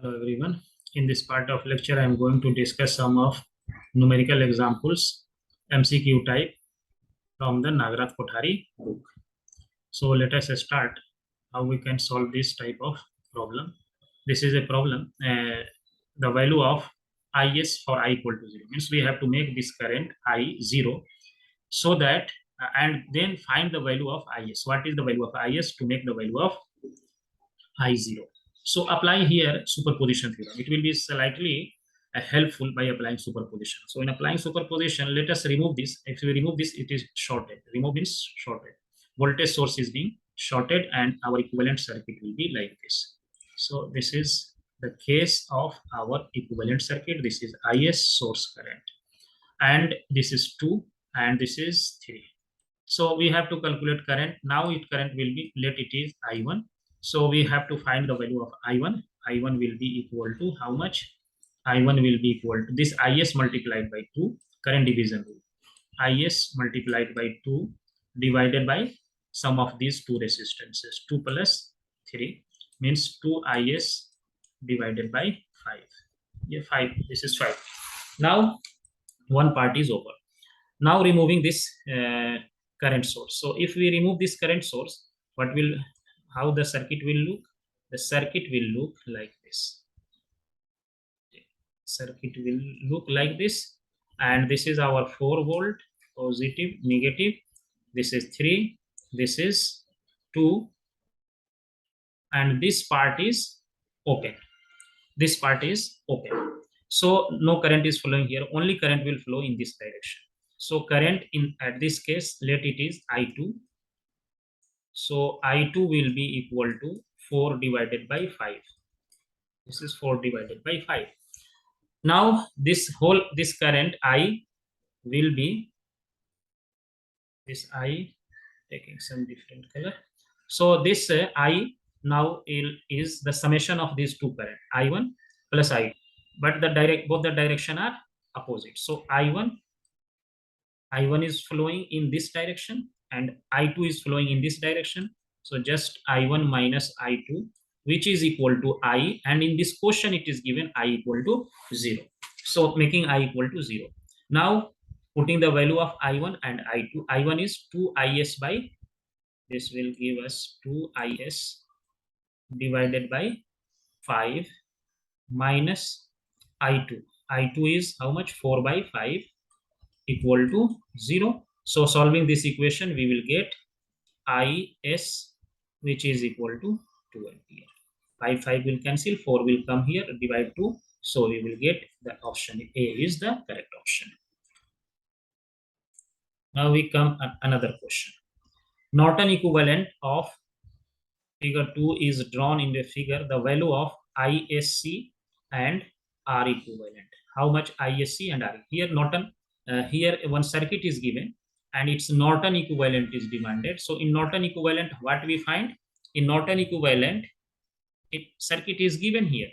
Hello everyone. In this part of lecture, I am going to discuss some of numerical examples, MCQ type from the Nagrath Kothari book. So let us start how we can solve this type of problem. This is a problem. The value of Is for I equal to 0 means we have to make this current I 0 so that and then find the value of Is. What is the value of Is to make the value of I0. So apply here superposition theorem. It will be slightly helpful by applying superposition. So in applying superposition, let us remove this. If we remove this, it is shorted. Remove means shorted. Voltage source is being shorted and our equivalent circuit will be like this. So this is the case of our equivalent circuit. This is Is source current. And this is 2 and this is 3. So we have to calculate current. Now it current will be, let it is I1. So we have to find the value of I1. I1 will be equal to how much? I1 will be equal to this Is multiplied by 2, current division rule. Is multiplied by 2 divided by sum of these two resistances. 2 plus 3 means 2 Is divided by 5. Yeah, 5. This is 5. Now one part is over. Now removing this current source. So if we remove this current source, how the circuit will look? The circuit will look like this. Circuit will look like this, and this is our 4 volt, positive, negative. This is 3, this is 2, and this part is open. This part is open. So no current is flowing here, only current will flow in this direction. So current at this case, let it is I2. So I2 will be equal to 4 divided by 5. This is 4 divided by 5. Now this current I will be, this I taking some different color. So this I now is the summation of these two current, I1 plus I2. But both the direction are opposite. So I1 is flowing in this direction and I2 is flowing in this direction. So just I1 minus I2, which is equal to I, and in this question it is given I equal to 0. So making I equal to 0. Now putting the value of I1 and I2, I1 is 2 Is by, this will give us 2 Is divided by 5 minus I2. I2 is how much? 4 by 5 equal to 0. So solving this equation, we will get Is, which is equal to 2 ampere. 5 will cancel, 4 will come here, divide 2. So we will get the option A is the correct option. Now we come another question. Norton equivalent of figure 2 is drawn in the figure. The value of ISC and R equivalent. How much ISC and R? Here Norton, here one circuit is given and its Norton equivalent is demanded. So in Norton equivalent, what we find? In Norton equivalent, circuit is given here.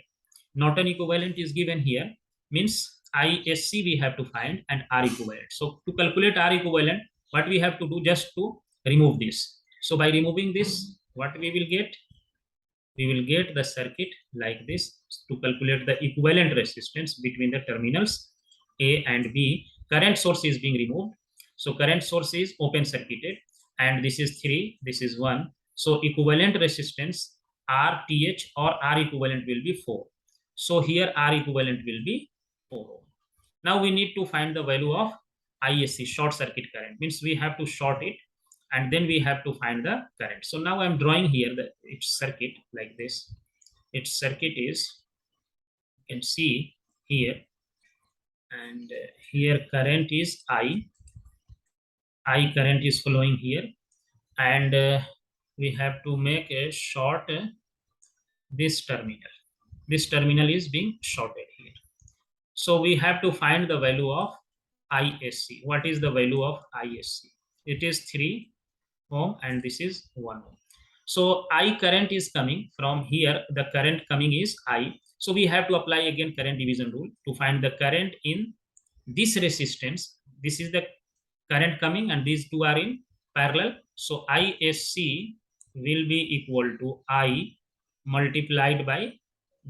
Norton equivalent is given here, means ISC we have to find and R equivalent. So to calculate R equivalent, what we have to do? Just to remove this. So by removing this, what we will get? We will get the circuit like this. To calculate the equivalent resistance between the terminals A and B, current source is being removed. So current source is open circuited, and this is 3, this is 1. So equivalent resistance RTH or R equivalent will be 4. So here R equivalent will be 4. Now we need to find the value of ISC, short circuit current. Means we have to short it and then we have to find the current. So now I'm drawing here its circuit like this. Its circuit is, you can see here, and here current is I current is flowing here, and we have to make a short this terminal. This terminal is being shorted here. So we have to find the value of ISC. What is the value of ISC? It is 3 ohm and this is 1 ohm. So I current is coming from here. The current coming is I. So we have to apply again current division rule to find the current in this resistance. This is the current coming and these two are in parallel. So ISC will be equal to I multiplied by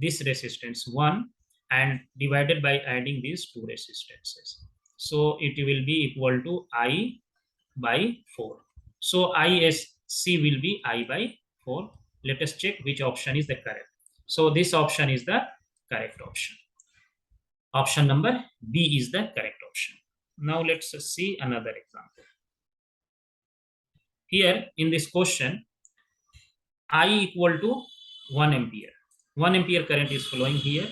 this resistance 1 and divided by adding these two resistances. So it will be equal to I by 4. So ISC will be I by 4. Let us check which option is the correct. So this option is the correct option. Option number B is the correct option. Now let's see another example. Here in this question, I equal to 1 ampere. 1 ampere current is flowing here.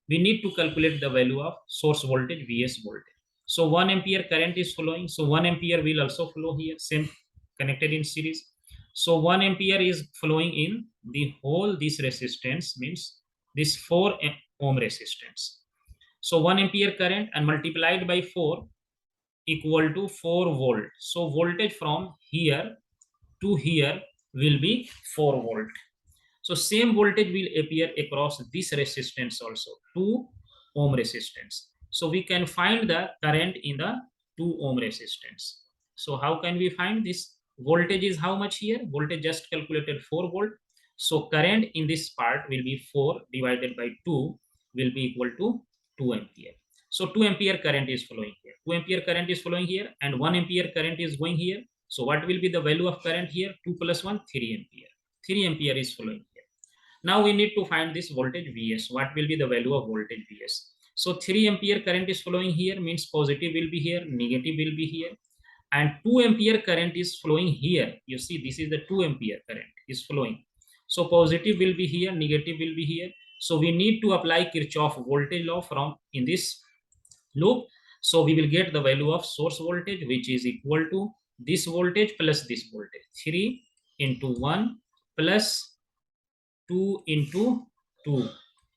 We need to calculate the value of source voltage, Vs voltage. So 1 ampere current is flowing. So 1 ampere will also flow here, same connected in series. So 1 ampere is flowing in the whole this resistance, means this 4 ohm resistance. So 1 ampere current and multiplied by 4 equal to 4 volt. So voltage from here to here will be 4 volt. So same voltage will appear across this resistance also, 2 ohm resistance. So we can find the current in the 2 ohm resistance. So how can we find this? Voltage is how much here? Voltage just calculated 4 volt. So current in this part will be 4 divided by 2 will be equal to 2 ampere. So 2 ampere current is flowing here. 2 ampere current is flowing here and 1 ampere current is going here. So what will be the value of current here? 2 plus 1, 3 ampere. 3 ampere is flowing here. Now we need to find this voltage Vs. What will be the value of voltage Vs? So 3 ampere current is flowing here, means positive will be here, negative will be here. And 2 ampere current is flowing here. You see, this is the 2 ampere current is flowing. So positive will be here, negative will be here. So we need to apply Kirchhoff voltage law from in this loop. So we will get the value of source voltage, which is equal to this voltage plus this voltage. 3 into 1 plus 2 into 2.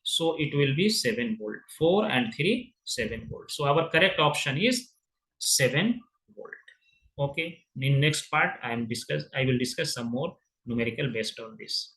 So it will be 7 volt. 4 and 3, 7 volt. So our correct option is 7 volt. Okay. In next part, I will discuss some more numerical based on this.